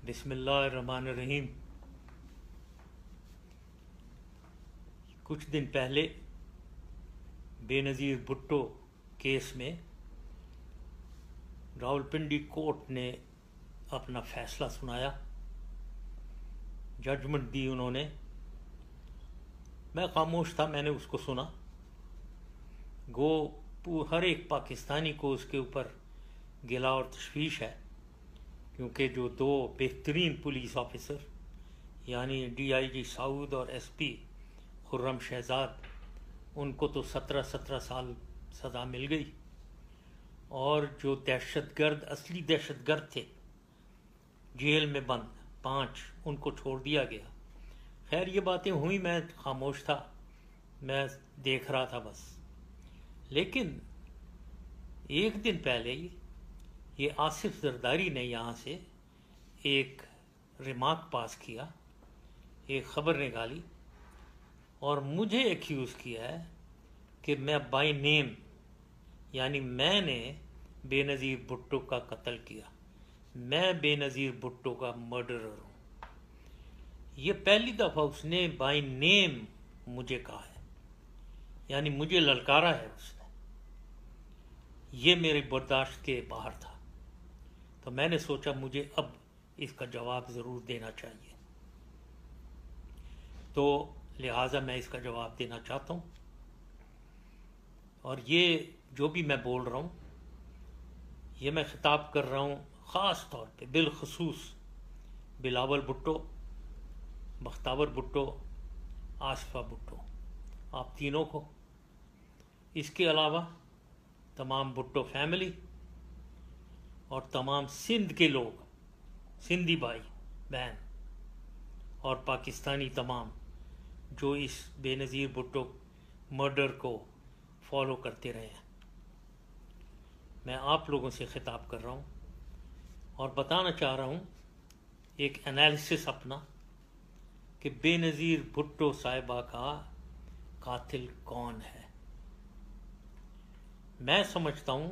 बिस्मिल्लाहिर्रहमानिर्रहीम। कुछ दिन पहले बेनज़ीर भुट्टो केस में रावलपिंडी कोर्ट ने अपना फैसला सुनाया, जजमेंट दी उन्होंने। मैं खामोश था, मैंने उसको सुना। हर एक पाकिस्तानी को उसके ऊपर गिला और तशवीश है, क्योंकि जो दो बेहतरीन पुलिस ऑफिसर यानी DIG साउद और SP खुर्रम शहजाद, उनको तो 17 साल सज़ा मिल गई, और जो दहशतगर्द असली दहशतगर्द थे जेल में बंद 5, उनको छोड़ दिया गया। खैर ये बातें हुई, मैं खामोश था, मैं देख रहा था बस। लेकिन एक दिन पहले ये आसिफ जरदारी ने यहाँ से एक रिमार्क पास किया, एक ख़बर निकाली और मुझे एक्यूज़ किया है कि मैं बाय नेम, यानी मैंने बेनज़ीर भुट्टो का कत्ल किया, मैं बेनज़ीर भुट्टो का मर्डरर हूँ। ये पहली दफ़ा उसने बाय नेम मुझे कहा है, यानी मुझे ललकारा है उसने। ये मेरे बर्दाश्त के बाहर था, तो मैंने सोचा मुझे अब इसका जवाब ज़रूर देना चाहिए, तो लिहाजा मैं इसका जवाब देना चाहता हूँ। और ये जो भी मैं बोल रहा हूँ, ये मैं खिताब कर रहा हूँ ख़ास तौर पे बिलखसूस बिलावल भुट्टो, बख्तावर भुट्टो, आसिफा भुट्टो, आप तीनों को। इसके अलावा तमाम भुट्टो फैमिली और तमाम सिंध के लोग, सिंधी भाई बहन और पाकिस्तानी तमाम जो इस बेनज़ीर भुट्टो मर्डर को फॉलो करते रहे हैं, मैं आप लोगों से खिताब कर रहा हूँ और बताना चाह रहा हूँ एक एनालिसिस अपना कि बेनज़ीर भुट्टो साहिबा का कातिल कौन है। मैं समझता हूँ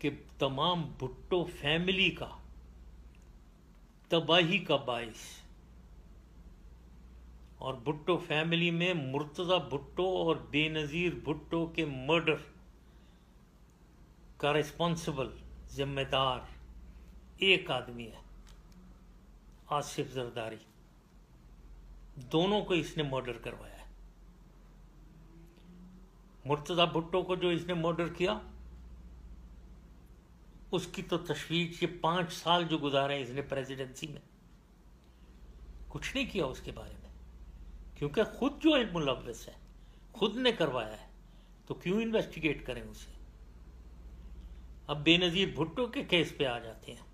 कि तमाम भुट्टो फैमिली का तबाही का बाइस, और भुट्टो फैमिली में मुर्तज़ा भुट्टो और बेनज़ीर भुट्टो के मर्डर का रिस्पॉन्सिबल जिम्मेदार एक आदमी है, आसिफ जरदारी। दोनों को इसने मर्डर करवाया है। मुर्तज़ा भुट्टो को जो इसने मर्डर किया, उसकी तो तशवीश, ये 5 साल जो गुजारे इसने प्रेसिडेंसी में, कुछ नहीं किया उसके बारे में, क्योंकि खुद जो मुलव्वस है, खुद ने करवाया है, तो क्यों इन्वेस्टिगेट करें उसे। अब बेनज़ीर भुट्टो के केस पे आ जाते हैं।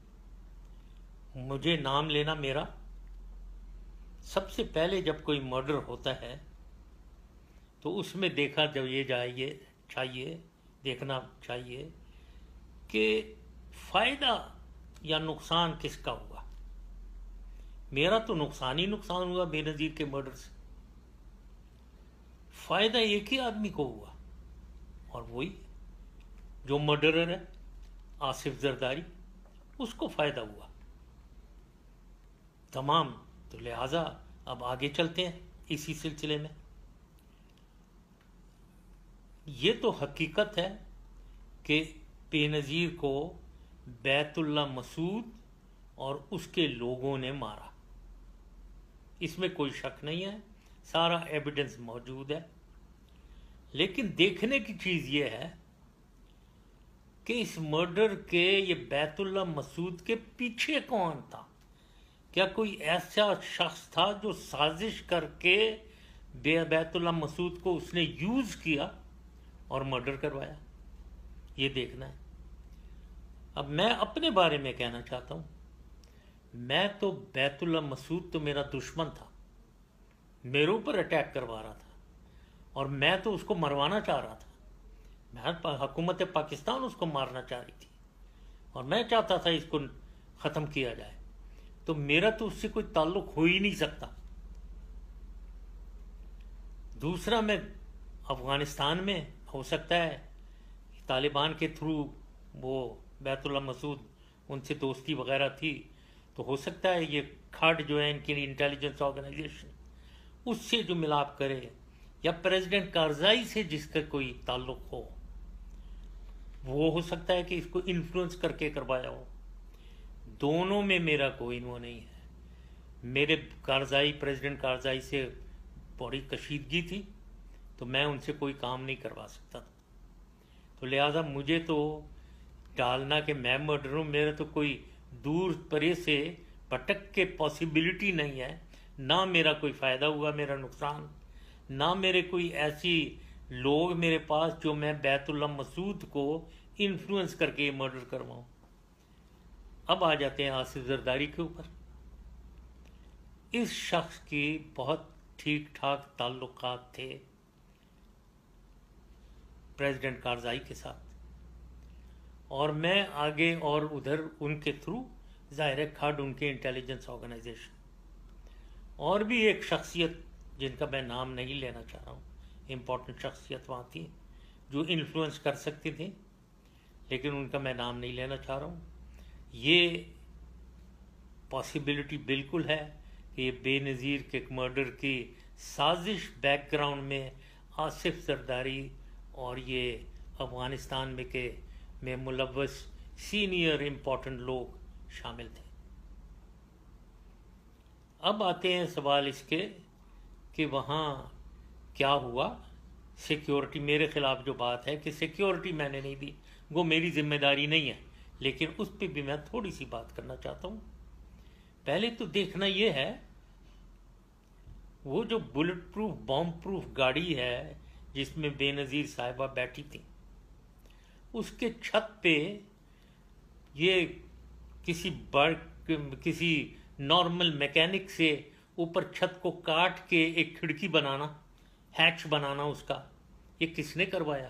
मुझे नाम लेना मेरा, सबसे पहले जब कोई मर्डर होता है तो उसमें देखा जब ये देखना चाहिए कि फ़ायदा या नुकसान किसका हुआ। मेरा तो नुकसान ही नुकसान हुआ बेनज़ीर के मर्डर से। फ़ायदा एक ही आदमी को हुआ, और वही जो मर्डरर है आसिफ जरदारी, उसको फ़ायदा हुआ तमाम। तो लिहाजा अब आगे चलते हैं इसी सिलसिले में। ये तो हकीकत है कि बेनज़ीर को बैतुल्ला मसूद और उसके लोगों ने मारा, इसमें कोई शक नहीं है, सारा एविडेंस मौजूद है। लेकिन देखने की चीज़ ये है कि इस मर्डर के, ये बैतुल्ला मसूद के पीछे कौन था। क्या कोई ऐसा शख्स था जो साजिश करके बैतुल्ला मसूद को उसने यूज़ किया और मर्डर करवाया, ये देखना है। अब मैं अपने बारे में कहना चाहता हूँ, मैं तो बैतुल्ला मसूद तो मेरा दुश्मन था, मेरे ऊपर अटैक करवा रहा था, और मैं तो उसको मरवाना चाह रहा था। हुकूमत पाकिस्तान उसको मारना चाह रही थी, और मैं चाहता था इसको ख़त्म किया जाए, तो मेरा तो उससे कोई ताल्लुक़ हो ही नहीं सकता। दूसरा, मैं अफ़गानिस्तान में हो सकता है तालिबान के थ्रू वो बैतुल्ला मसूद ان سے دوستی وغیرہ تھی، تو ہو سکتا ہے یہ کھاٹ جو ہے ان کی انٹیلیجنس آرگنائزیشن اس سے جو ملاپ کرے، یا پریزیڈنٹ کارزائی سے جس کا کوئی تعلق ہو، وہ ہو سکتا ہے کہ اس کو انفلوئنس کر کے کروایا ہو۔ دونوں میں میرا کوئی وہ نہیں ہے۔ میرے پریزیڈنٹ کارزائی سے بڑی کشیدگی تھی، تو میں ان سے کوئی کام نہیں کروا سکتا تھا، تو لہٰذا مجھے تو ڈالنا کہ میں مرڈر ہوں، میرا تو کوئی دور پرے سے پٹک کے پاسبلٹی نہیں ہے، نہ میرا کوئی فائدہ ہوا، میرا نقصان، نہ میرے کوئی ایسی لوگ میرے پاس جو میں بیت اللہ مسعود کو انفلوئنس کر کے مرڈر کرواؤں۔ اب آ جاتے ہیں آصف زرداری کے اوپر۔ اس شخص کی بہت ٹھیک ٹھاک تعلقات تھے پریزیڈنٹ کارزائی کے ساتھ، اور میں آگے اور ادھر ان کے تھرو ظاہر ہے کھڈ ان کے انٹیلیجنس آرگنائزیشن، اور بھی ایک شخصیت جن کا میں نام نہیں لینا چاہ رہا ہوں، امپورٹنٹ شخصیت وہاں تھی جو انفلوئنس کر سکتی تھی، لیکن ان کا میں نام نہیں لینا چاہ رہا ہوں۔ یہ پاسبلٹی بالکل ہے کہ یہ بے نظیر کے مرڈر کی سازش بیک گراؤنڈ میں آصف زرداری اور یہ افغانستان میں ملوث سینئر امپورٹنٹ لوگ شامل تھے۔ اب آتے ہیں سوال اس کے کہ وہاں کیا ہوا۔ سیکیورٹی میرے خلاف جو بات ہے کہ سیکیورٹی میں نے نہیں دی، وہ میری ذمہ داری نہیں ہے، لیکن اس پہ بھی میں تھوڑی سی بات کرنا چاہتا ہوں۔ پہلے تو دیکھنا یہ ہے، وہ جو بلٹ پروف بام پروف گاڑی ہے جس میں بے نظیر صاحبہ بیٹھی تھی، اس کے چھت پہ یہ کسی نارمل میکینک سے اوپر چھت کو کاٹ کے ایک کھڑکی بنانا، ہیچ بنانا اس کا، یہ کس نے کروایا؟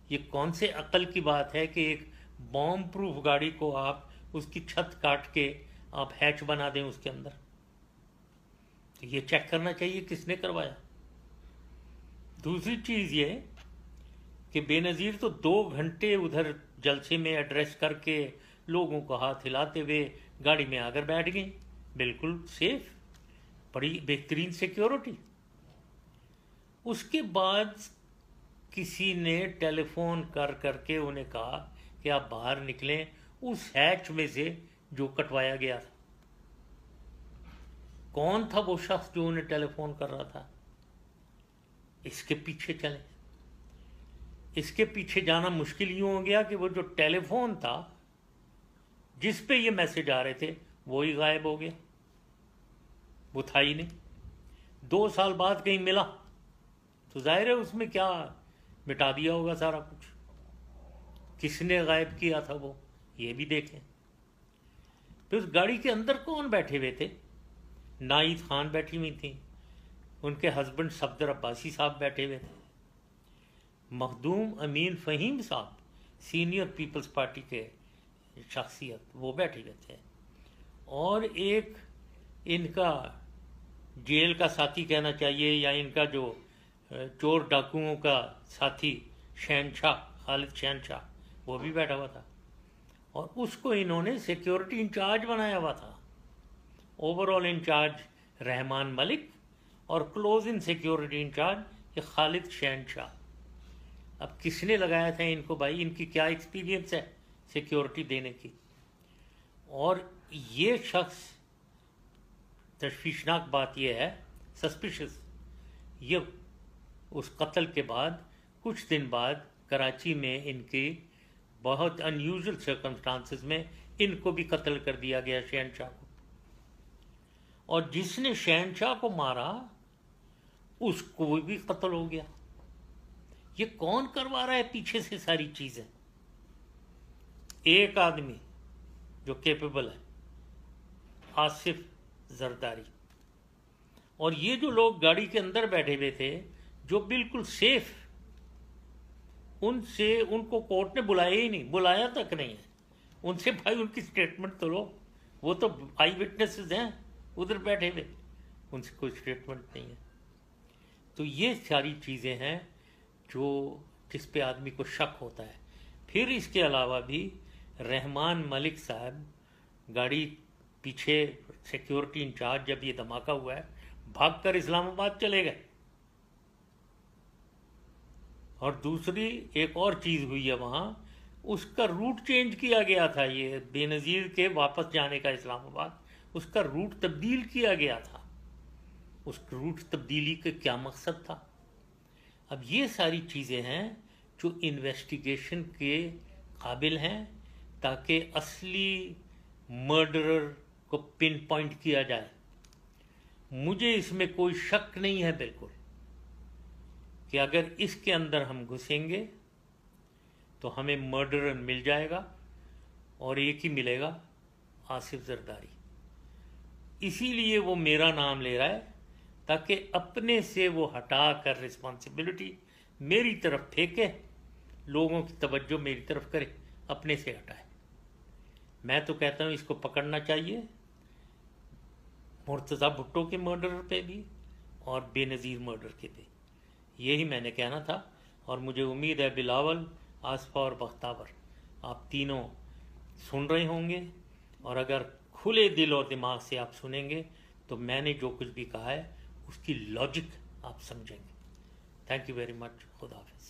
یہ کون سے عقل کی بات ہے کہ ایک بام پروف گاڑی کو آپ اس کی چھت کاٹ کے آپ ہیچ بنا دیں اس کے اندر؟ تو یہ چیک کرنا چاہیے کس نے کروایا۔ دوسری چیز یہ کہ بے نظیر تو 2 گھنٹے ادھر جلسے میں ایڈریس کر کے لوگوں کو ہاتھ ہلاتے ہوئے گاڑی میں آ کر بیٹھ گئے، بالکل سیف، بڑی بہترین سیکیورٹی۔ اس کے بعد کسی نے ٹیلی فون کر کے انہیں کہا کہ آپ باہر نکلیں اس ہیچ میں سے جو کٹوایا گیا تھا۔ کون تھا وہ شخص جو انہیں ٹیلی فون کر رہا تھا؟ اس کے پیچھے چلیں۔ اس کے پیچھے جانا مشکل یوں ہو گیا کہ وہ جو ٹیلی فون تھا جس پہ یہ میسج آ رہے تھے وہی غائب ہو گیا، وہ تھا ہی نہیں۔ 2 سال بعد کہیں ملا تو ظاہر ہے اس میں کیا مٹا دیا ہوگا سارا کچھ۔ کس نے غائب کیا تھا وہ، یہ بھی دیکھیں۔ پھر اس گاڑی کے اندر کون بیٹھے ہوئے تھے؟ نائید خان بیٹھی ہوئی تھیں، ان کے ہسبینڈ صفدر عباسی صاحب بیٹھے ہوئے تھے، مخدوم امین فہیم صاحب سینئر پیپلز پارٹی کے شخصیت وہ بیٹھے ہوئے تھے، اور ایک ان کا جیل کا ساتھی کہنا چاہیے یا ان کا جو چور ڈاکوؤں کا ساتھی شہنشاہ خالد شہنشاہ وہ بھی بیٹھا ہوا تھا، اور اس کو انہوں نے سیکیورٹی انچارج بنایا ہوا تھا۔ Over all incharge Rehman Malik اور کلوز ان سیکیورٹی انچارج یہ خالد شہنشاہ۔ اب کس نے لگایا تھا ان کو؟ بھائی ان کی کیا ایکسپیرینس ہے سیکیورٹی دینے کی؟ اور یہ شخص، تشویشناک بات یہ ہے، سسپیشس، یہ اس قتل کے بعد کچھ دن بعد کراچی میں ان کی بہت انیوژل سرکمسٹانسز میں ان کو بھی قتل کر دیا گیا، شہنشاہ کو۔ اور جس نے شہنشاہ کو مارا اس کو بھی قتل ہو گیا۔ یہ کون کروا رہا ہے پیچھے سے ساری چیزیں؟ ایک آدمی جو کیپیبل ہے، آصف زرداری۔ اور یہ جو لوگ گاڑی کے اندر بیٹھے ہوئے تھے جو بالکل سیف، ان کو کورٹ نے بلایا ہی نہیں، بلایا تک نہیں ہے۔ ان سے بھائی ان کی سٹیٹمنٹ تو لو، وہ تو آئی وٹنسز ہیں ادھر بیٹھے ہوئے، ان سے کوئی سٹیٹمنٹ نہیں ہے۔ تو یہ ساری چیزیں ہیں جس پہ آدمی کو شک ہوتا ہے۔ پھر اس کے علاوہ بھی رحمان ملک صاحب गाड़ी पीछे सिक्योरिटी इंचार्ज जब ये धमाका हुआ है भागकर इस्लामाबाद चले गए। और दूसरी एक और चीज़ हुई है वहाँ, उसका रूट चेंज किया गया था। ये बेनज़ीर के वापस जाने का इस्लामाबाद, उसका रूट तब्दील किया गया था। उस रूट तब्दीली का क्या मकसद था? अब ये सारी चीज़ें हैं जो इन्वेस्टिगेशन के काबिल हैं, ताकि असली मर्डरर को पिन पॉइंट किया जाए। मुझे इसमें कोई शक नहीं है बिल्कुल कि अगर इसके अंदर हम घुसेंगे तो हमें मर्डरर मिल जाएगा, और एक ही मिलेगा, आसिफ जरदारी। इसीलिए वो मेरा नाम ले रहा है, ताकि अपने से वो हटा कर रिस्पॉन्सिबिलिटी मेरी तरफ फेंके, लोगों की तवज्जो मेरी तरफ करे, अपने से हटाए। मैं तो कहता हूँ इसको पकड़ना चाहिए, मुर्तज़ा भुट्टो के मर्डर पे भी और बेनज़ीर मर्डर के पे। यही मैंने कहना था, और मुझे उम्मीद है बिलावल, आसफा और बख्तावर, आप तीनों सुन रहे होंगे, और अगर खुले दिल और दिमाग से आप सुनेंगे तो मैंने जो कुछ भी कहा है उसकी लॉजिक आप समझेंगे। Thank you very much. खुदा हाफिज़।